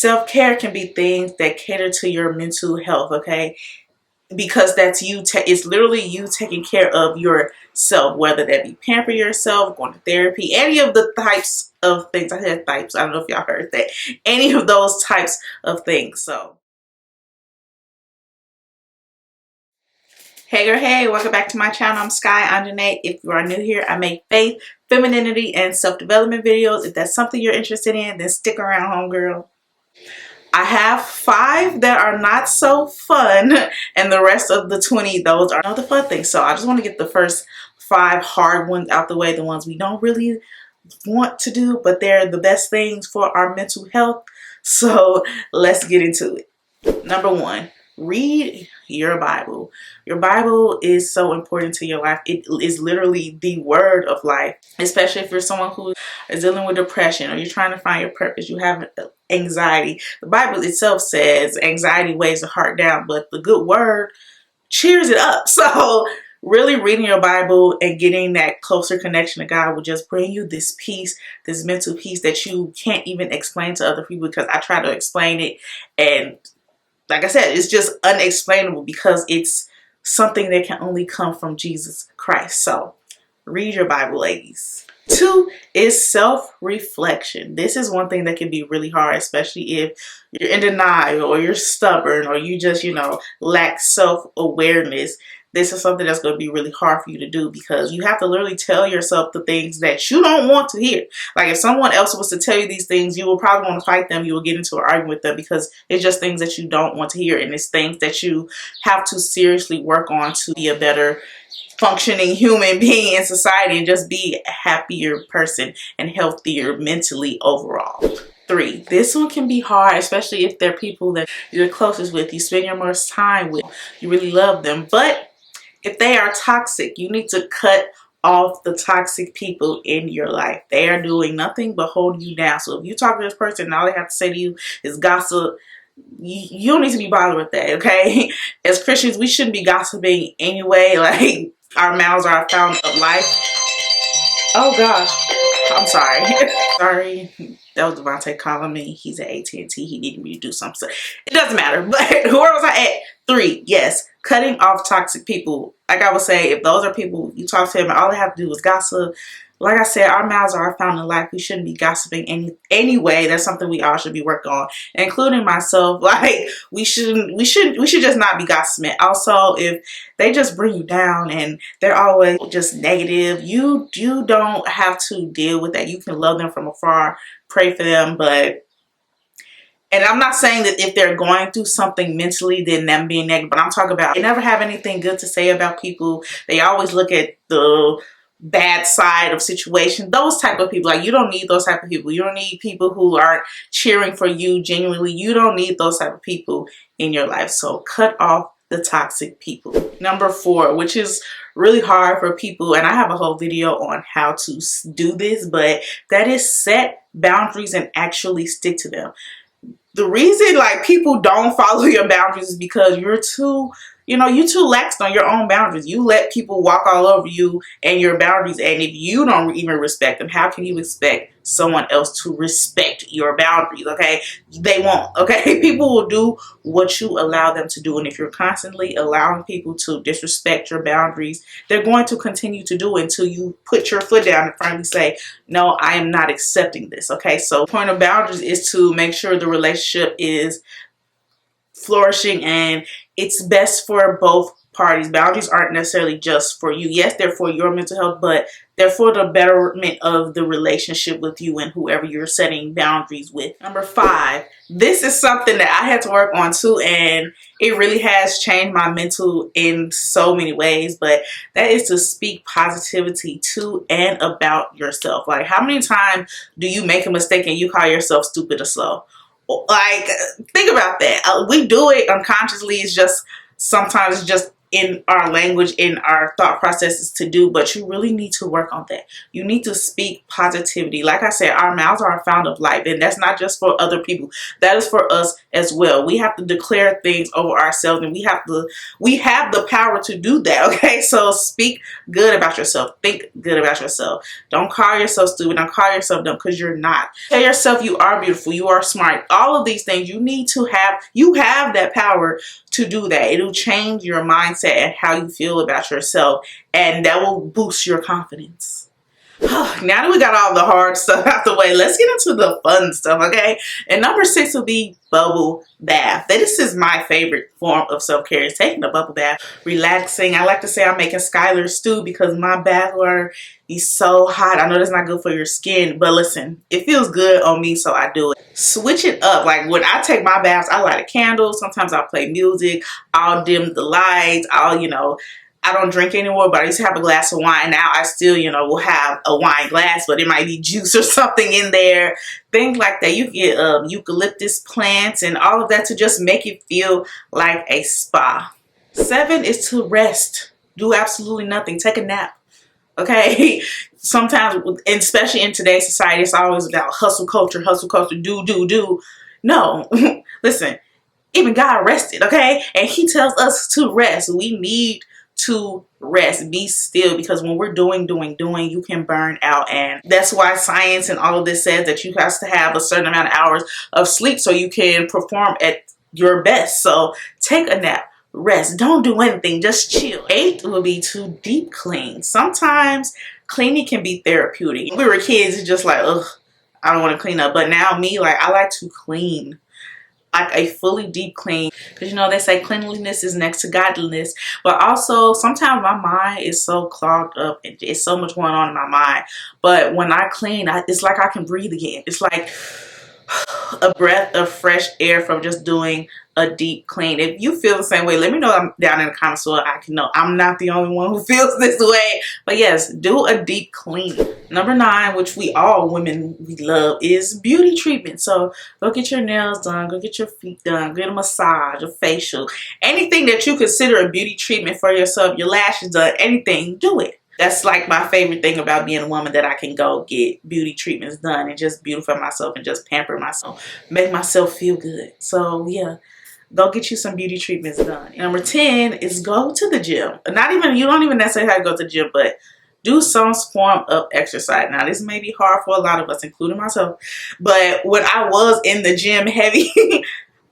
Self-care can be things that cater to your mental health, okay? Because that's you, it's literally you taking care of yourself, whether that be pamper yourself, going to therapy, any of the types of things. I said types, I don't know if y'all heard that. Any of those types of things. So, hey girl, hey, welcome back to my channel. I'm Sky.Onjahnae. If you are new here, I make faith, femininity, and self-development videos. If that's something you're interested in, then stick around, homegirl. I have 5 that are not so fun, and the rest of the 20, those are the fun things. So I just want to get the first 5 hard ones out the way, the ones we don't really want to do, but they're the best things for our mental health. So let's get into it. Number 1, read your Bible. Your Bible is so important to your life. It is literally the word of life, especially if you're someone who is dealing with depression or you're trying to find your purpose, you have anxiety. The Bible itself says anxiety weighs the heart down, but the good word cheers it up. So really reading your Bible and getting that closer connection to God will just bring you this peace, this mental peace that you can't even explain to other people, because I try to explain it, and like I said, it's just unexplainable because it's something that can only come from Jesus Christ. So read your Bible, ladies. 2 is self-reflection. This is one thing that can be really hard, especially if you're in denial or you're stubborn or you just, lack self-awareness. This is something that's going to be really hard for you to do, because you have to literally tell yourself the things that you don't want to hear. Like if someone else was to tell you these things, you will probably want to fight them. You will get into an argument with them because it's just things that you don't want to hear. And it's things that you have to seriously work on to be a better functioning human being in society and just be a happier person and healthier mentally overall. 3, this one can be hard, especially if they're people that you're closest with, you spend your most time with, you really love them. But if they are toxic, you need to cut off the toxic people in your life. They are doing nothing but holding you down. So if you talk to this person and all they have to say to you is gossip, you don't need to be bothered with that, okay? As Christians, we shouldn't be gossiping anyway. Like, our mouths are our fountain of life. Oh gosh, I'm sorry. Sorry. That was Devontae calling me. He's at AT&T. He needed me to do something. It doesn't matter. But where was I at? 3, yes. Cutting off toxic people. Like I would say, if those are people you talk to them and all they have to do is gossip. Like I said, our mouths are our fountain of life. We shouldn't be gossiping anyway. That's something we all should be working on, including myself. Like we should just not be gossiping. Also, if they just bring you down and they're always just negative, you don't have to deal with that. You can love them from afar, pray for them, and I'm not saying that if they're going through something mentally, then them being negative, but I'm talking about they never have anything good to say about people. They always look at the bad side of situation. Those type of people, like, you don't need those type of people. You don't need people who aren't cheering for you genuinely. You don't need those type of people in your life. So cut off the toxic people. Number 4, which is really hard for people, and I have a whole video on how to do this, but that is set boundaries and actually stick to them. The reason like people don't follow your boundaries is because you're too lax on your own boundaries. You let people walk all over you and your boundaries, and if you don't even respect them, how can you expect someone else to respect your boundaries? Okay, they won't. Okay, people will do what you allow them to do, and if you're constantly allowing people to disrespect your boundaries, they're going to continue to do it until you put your foot down and finally say, no, I am not accepting this. Okay, so the point of boundaries is to make sure the relationship is flourishing and it's best for both parties. Boundaries aren't necessarily just for you. Yes, they're for your mental health, but they're for the betterment of the relationship with you and whoever you're setting boundaries with. Number 5, this is something that I had to work on too, and it really has changed my mental in so many ways, but that is to speak positivity to and about yourself. Like, how many times do you make a mistake and you call yourself stupid or slow? Like, think about that. We do it unconsciously. It's just sometimes it's just in our language, in our thought processes to do, but you really need to work on that. You need to speak positivity. Like I said, our mouths are a fountain of life, and that's not just for other people. That is for us as well. We have to declare things over ourselves, and we have the power to do that, okay? So speak good about yourself. Think good about yourself. Don't call yourself stupid. Don't call yourself dumb, because you're not. Tell yourself you are beautiful. You are smart. All of these things you have that power to do that. It'll change your mindset and how you feel about yourself, and that will boost your confidence. Now that we got all the hard stuff out the way, let's get into the fun stuff, okay? And number 6 will be bubble bath. This is my favorite form of self-care, is taking a bubble bath, relaxing. I like to say I'm making Skylar stew because my bath water is so hot. I know that's not good for your skin, but listen, it feels good on me, so I do it. Switch it up. Like when I take my baths, I light a candle. Sometimes I'll play music. I'll dim the lights. I don't drink anymore, but I used to have a glass of wine. Now I still, will have a wine glass, but it might be juice or something in there. Things like that. You get eucalyptus plants and all of that to just make it feel like a spa. 7 is to rest. Do absolutely nothing. Take a nap. Okay? Sometimes, and especially in today's society, it's always about hustle culture, do. No. Listen, even God rested, okay? And he tells us to rest. We need to rest, be still, because when we're doing, you can burn out. And that's why science and all of this says that you have to have a certain amount of hours of sleep so you can perform at your best. So take a nap, rest, don't do anything, just chill. 8 will be to deep clean. Sometimes cleaning can be therapeutic. When we were kids, it's just like, ugh, I don't want to clean up. But now me, like, I like to clean. Like a fully deep clean, because they say cleanliness is next to godliness. But also sometimes my mind is so clogged up and it's so much going on in my mind, but when I clean, it's like I can breathe again. It's like a breath of fresh air from just doing a deep clean. If you feel the same way, let me know down in the comments so I can know I'm not the only one who feels this way. But yes, do a deep clean. Number 9, which we love, is beauty treatment. So go get your nails done, go get your feet done, get a massage, a facial, anything that you consider a beauty treatment for yourself, your lashes done, anything, do it. That's like my favorite thing about being a woman, that I can go get beauty treatments done and just beautify myself and just pamper myself, make myself feel good. So yeah, go get you some beauty treatments done. Number 10 is go to the gym. You don't even necessarily have to go to the gym, but do some form of exercise. Now, this may be hard for a lot of us, including myself, but when I was in the gym heavy,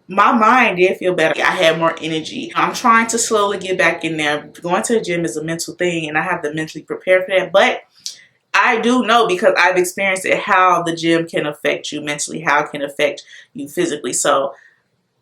my mind did feel better. I had more energy. I'm trying to slowly get back in there. Going to the gym is a mental thing, and I have to mentally prepare for that. But I do know, because I've experienced it, how the gym can affect you mentally, how it can affect you physically. So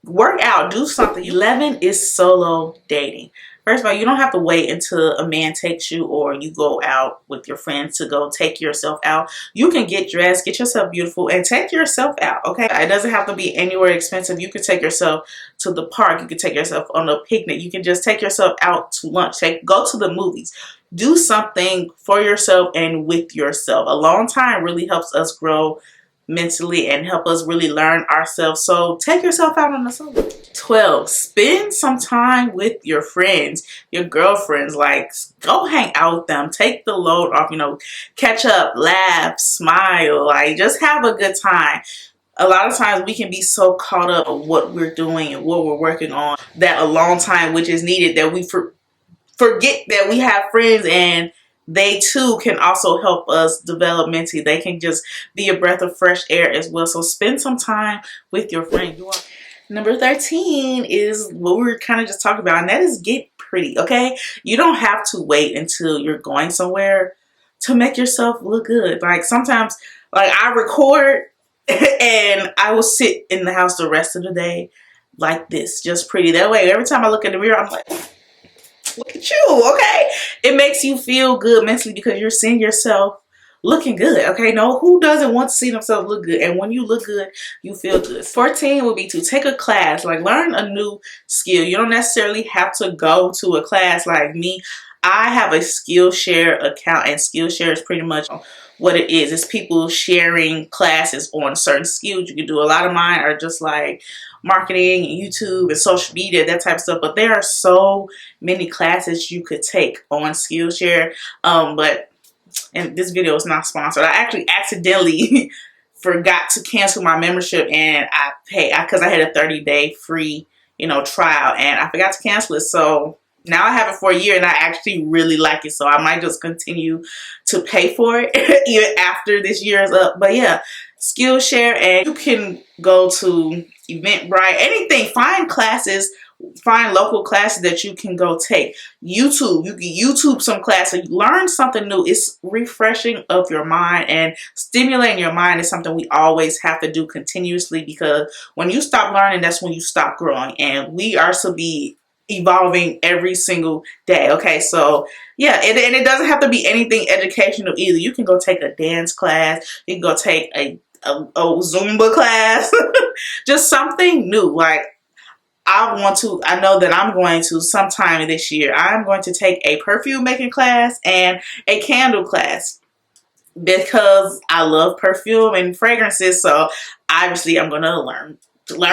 work out, do something. 11 is solo dating. First of all, you don't have to wait until a man takes you or you go out with your friends to go take yourself out. You can get dressed, get yourself beautiful, and take yourself out, okay? It doesn't have to be anywhere expensive. You can take yourself to the park. You can take yourself on a picnic. You can just take yourself out to lunch. Go to the movies. Do something for yourself and with yourself. Alone time really helps us grow mentally and help us really learn ourselves. So take yourself out on the solo. 12, spend some time with your friends, your girlfriends. Like, go hang out with them, take the load off, catch up, laugh, smile, like just have a good time. A lot of times we can be so caught up in what we're doing and what we're working on, that alone time which is needed, that we forget that we have friends, and they too can also help us develop mentally. They can just be a breath of fresh air as well. So spend some time with your friend. Number 13 is what we were kind of just talking about, and that is get pretty, okay? You don't have to wait until you're going somewhere to make yourself look good. Like sometimes, like I record and I will sit in the house the rest of the day like this, just pretty. That way, every time I look in the mirror, I'm like, look at you, okay? It makes you feel good mentally because you're seeing yourself looking good, okay? No, who doesn't want to see themselves look good? And when you look good, you feel good. 14 would be to take a class, like learn a new skill. You don't necessarily have to go to a class like me. I have a Skillshare account, and Skillshare is pretty much what it is. It's people sharing classes on certain skills you can do. A lot of mine are just like marketing and YouTube and social media, that type of stuff. But there are so many classes you could take on Skillshare. And this video is not sponsored. I actually accidentally forgot to cancel my membership, and I paid because I had a 30-day free, trial, and I forgot to cancel it. So now I have it for a year, and I actually really like it. So I might just continue to pay for it even after this year is up. But yeah, Skillshare, and you can go to Eventbrite, anything. Find classes. Find local classes that you can go take. YouTube, you can YouTube some classes, learn something new. It's refreshing of your mind, and stimulating your mind is something we always have to do continuously, because when you stop learning, that's when you stop growing, and we are to be evolving every single day. Okay, so yeah, and it doesn't have to be anything educational either. You can go take a dance class, you can go take a Zumba class, just something new. Like, I know that I'm going to sometime this year, I'm going to take a perfume making class and a candle class, because I love perfume and fragrances. So obviously I'm going to learn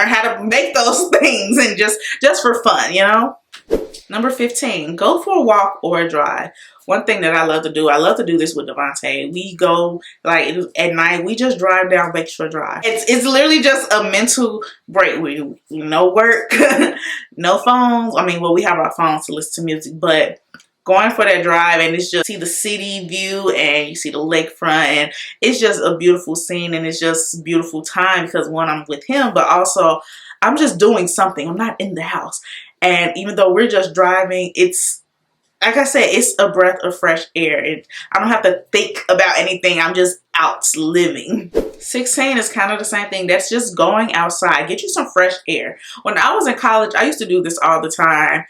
how to make those things, and just for fun, Number 15, go for a walk or a drive. One thing that I love to do this with Devontae. We go, like, at night, we just drive down Lakeshore Drive. It's literally just a mental break. No work, no phones. I mean, well, we have our phones to listen to music, but going for that drive, and it's just see the city view, and you see the lakefront, and it's just a beautiful scene, and it's just beautiful time, because one, I'm with him, but also I'm just doing something. I'm not in the house. And even though we're just driving, it's, like I said, it's a breath of fresh air. I don't have to think about anything. I'm just out living. 16 is kind of the same thing. That's just going outside. Get you some fresh air. When I was in college, I used to do this all the time.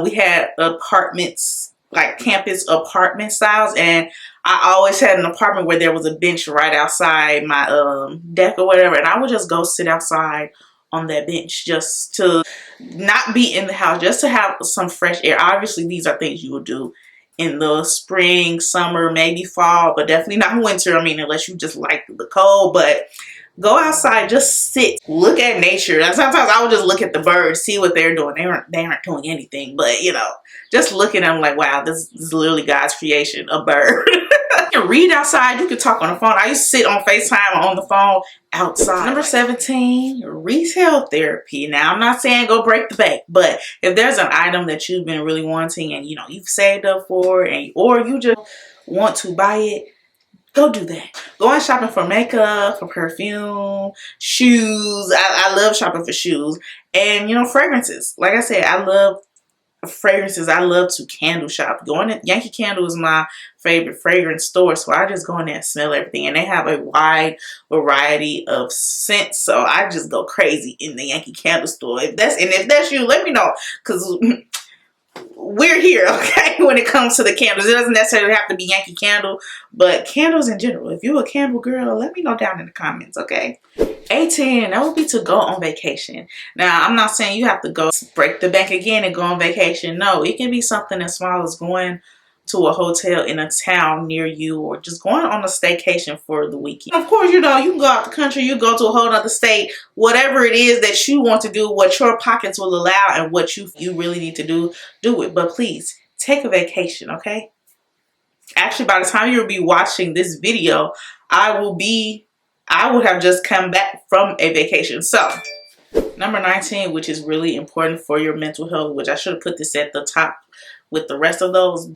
We had apartments, like campus apartment styles, and I always had an apartment where there was a bench right outside my deck or whatever, and I would just go sit outside on that bench, just to not be in the house, just to have some fresh air. Obviously, these are things you will do in the spring, summer, maybe fall, but definitely not winter. I mean, unless you just like the cold. But go outside, just sit, look at nature. And sometimes I would just look at the birds, see what they're doing. They aren't doing anything, but just look at them like, wow, this is literally God's creation, a bird. You can read outside, you can talk on the phone. I used to sit on FaceTime or on the phone outside. Number 17, retail therapy. Now, I'm not saying go break the bank, but if there's an item that you've been really wanting, and you've saved up for, or you just want to buy it, go do that. Going shopping for makeup, for perfume, shoes. I love shopping for shoes, and fragrances. Like I said, I love fragrances. I love to candle shop. Going to Yankee Candle is my favorite fragrance store, so I just go in there and smell everything, and they have a wide variety of scents, so I just go crazy in the Yankee Candle store. If that's you, let me know, because we're here, okay, when it comes to the candles. It doesn't necessarily have to be Yankee Candle, but candles in general. If you're a candle girl, let me know down in the comments, okay? 18, that would be to go on vacation. Now, I'm not saying you have to go break the bank again and go on vacation. No, it can be something as small as going to a hotel in a town near you, or just going on a staycation for the weekend. Of course, you can go out the country, you go to a whole other state, whatever it is that you want to do, what your pockets will allow, and what you really need to do it. But please, take a vacation, okay? Actually, by the time you'll be watching this video, I would have just come back from a vacation. So, number 19, which is really important for your mental health, which I should have put this at the top with the rest of those.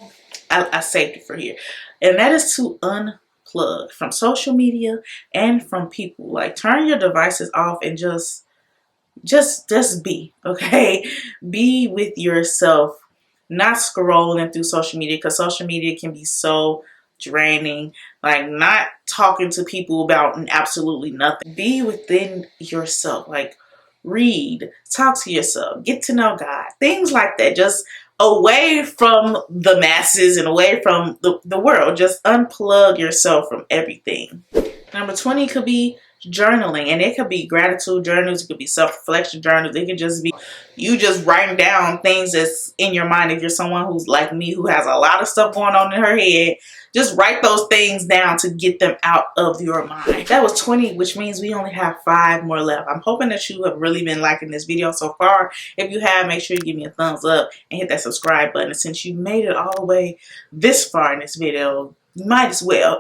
I saved it for here. And that is to unplug from social media and from people. Like, turn your devices off and just be, okay? Be with yourself, not scrolling through social media, because social media can be so draining. Like, not talking to people about absolutely nothing. Be within yourself. Like, read, talk to yourself, get to know God, things like that. Just away from the masses and away from the world. Just unplug yourself from everything. Number 20 could be journaling, and it could be gratitude journals, it could be self-reflection journals, it could just be you just writing down things that's in your mind. If you're someone who's like me, who has a lot of stuff going on in her head, just write those things down to get them out of your mind. That was 20, which means we only have 5 more left. I'm hoping that you have really been liking this video so far. If you have, make sure you give me a thumbs up and hit that subscribe button. And since you made it all the way this far in this video, you might as well.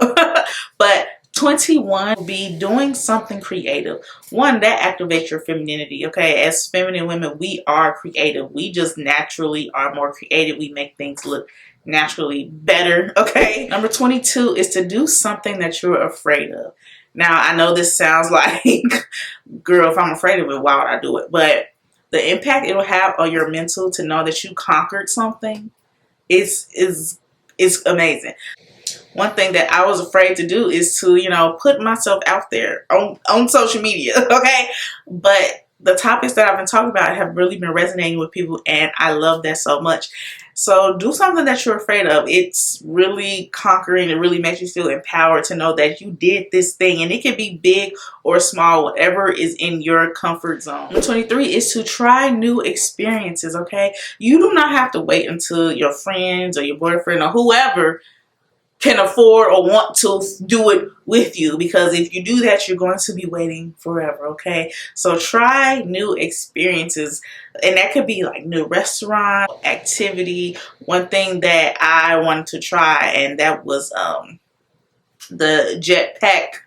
But 21 will be doing something creative. One that activates your femininity. Okay, as feminine women, we are creative. We just naturally are more creative. We make things look naturally better. Okay, number 22 is to do something that you're afraid of. Now, I know this sounds like, girl, if I'm afraid of it, why would I do it? But the impact it will have on your mental to know that you conquered something is amazing. One thing that I was afraid to do is to, you know, put myself out there on social media, okay? But the topics that I've been talking about have really been resonating with people, and I love that so much. So do something that you're afraid of. It's really conquering. It really makes you feel empowered to know that you did this thing, and it can be big or small, whatever is in your comfort zone. Number 23 is to try new experiences, okay? You do not have to wait until your friends or your boyfriend or whoever can afford or want to do it with you, because if you do that, you're going to be waiting forever. Okay, so try new experiences, and that could be like new restaurant activity. One thing that I wanted to try, and that was the jetpack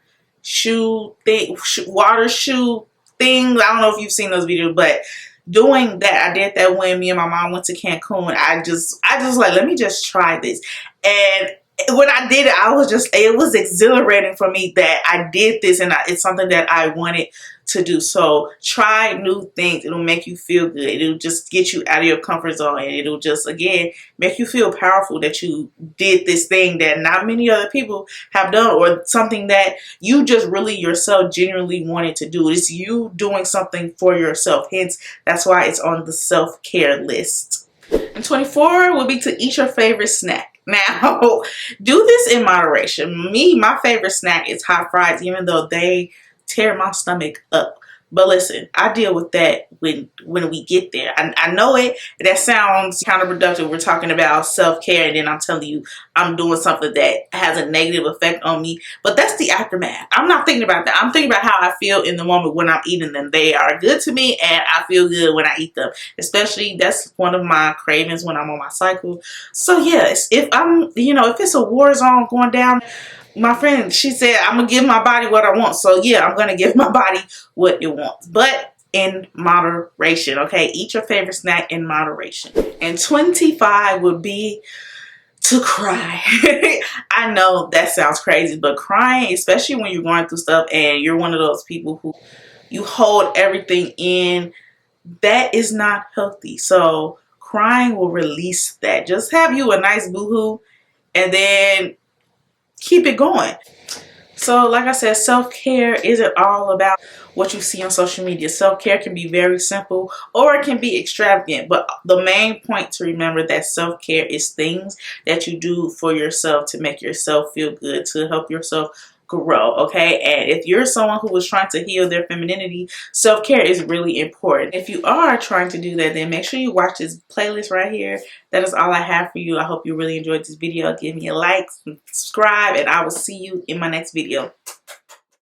shoe thing, water shoe thing. I don't know if you've seen those videos, but doing that, I did that when me and my mom went to Cancun. I just like, let me just try this. And when I did it, it was exhilarating for me that I did this, and it's something that I wanted to do. So try new things. It'll make you feel good. It'll just get you out of your comfort zone, and it'll just, again, make you feel powerful that you did this thing that not many other people have done, or something that you just really yourself genuinely wanted to do. It's you doing something for yourself. Hence, that's why it's on the self-care list. And 24 will be to eat your favorite snack. Now, do this in moderation. My favorite snack is hot fries, even though they tear my stomach up. But listen, I deal with that when we get there. I know that sounds counterproductive. We're talking about self-care, and then I'm telling you I'm doing something that has a negative effect on me. But that's the aftermath. I'm not thinking about that. I'm thinking about how I feel in the moment when I'm eating them. They are good to me, and I feel good when I eat them. Especially, that's one of my cravings when I'm on my cycle. So yes, if I'm, if it's a war zone going down, my friend, she said, I'm going to give my body what I want. So yeah, I'm going to give my body what it wants. But in moderation, okay? Eat your favorite snack in moderation. And 25 would be to cry. I know that sounds crazy, but crying, especially when you're going through stuff and you're one of those people who you hold everything in, that is not healthy. So crying will release that. Just have you a nice boohoo, and then keep it going. So like I said, self-care isn't all about what you see on social media. Self-care can be very simple, or it can be extravagant. But the main point to remember that self-care is things that you do for yourself to make yourself feel good, to help yourself grow, okay? And if you're someone who is trying to heal their femininity, self-care is really important. If you are trying to do that, then make sure you watch this playlist right here. That is all I have for you. I hope you really enjoyed this video. Give me a like, subscribe, and I will see you in my next video.